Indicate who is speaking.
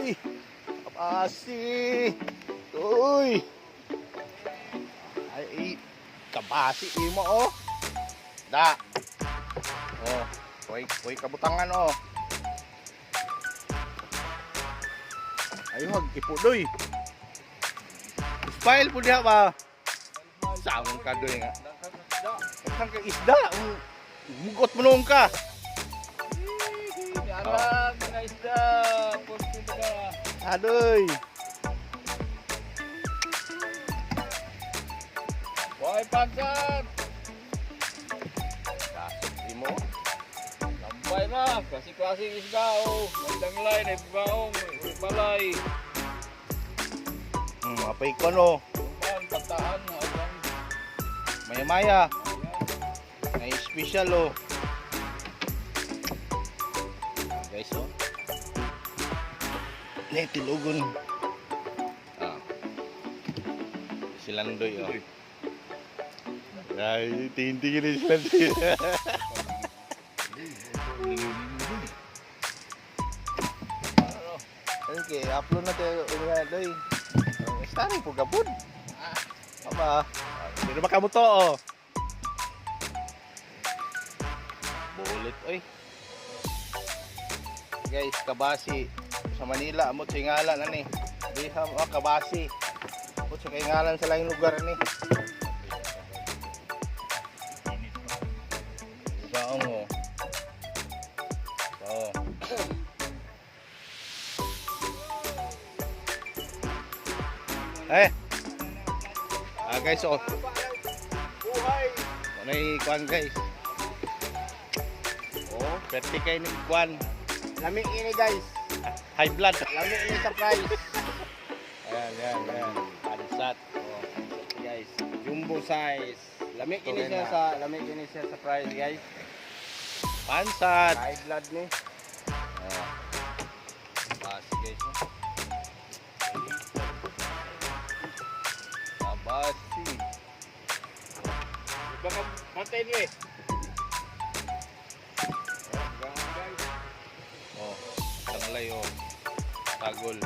Speaker 1: Uy, kabasi. Uy. Ay, kabasi imo oh. Da. Oh, koy kabutangan oh. Ayo hag ipudoy. File po diha ba? Samon ka doy nga. Kang ka isda, mugot mo nung ka.
Speaker 2: Arang mga isda, punto ba?
Speaker 1: Adoy.
Speaker 2: Why pansat?
Speaker 1: Kasok imo.
Speaker 2: Lampay na, klase-klaseng isda oh. Magdang line, ay baong, balay.
Speaker 1: Apay ko no.
Speaker 2: Tuman, pataan, habang
Speaker 1: Maya-maya. May special oh. Guys oh. Tilugon. Silandoy oh. Ay, tingin ni silandoy. Okay, upload na tayo doy. Stari po gabud. Apa? Hindi ba kamo to oh. Bulit oy. Guys, kabasi sa Manila amot sa ngalan ani. Diha mo kabasi. Amot sa ngalan sa laing lugar ani. Baong oh. Oh. Guys oh.
Speaker 2: buhay.
Speaker 1: May kwan guys. Oh, pwede kayo ng kwan.
Speaker 2: Lamig ini guys.
Speaker 1: High blood.
Speaker 2: Lamig ini sa price.
Speaker 1: Ayan. Pansat. Oh,
Speaker 2: Guys, jumbo size. Lamig
Speaker 1: Ito
Speaker 2: ini
Speaker 1: rin
Speaker 2: siya
Speaker 1: na.
Speaker 2: sa price guys.
Speaker 1: pansat.
Speaker 2: High blood ni.
Speaker 1: Oh. Basi guys. Oh. Kabasi.
Speaker 2: Baka pantay ni.
Speaker 1: Oh, tanglay oh. Tagol.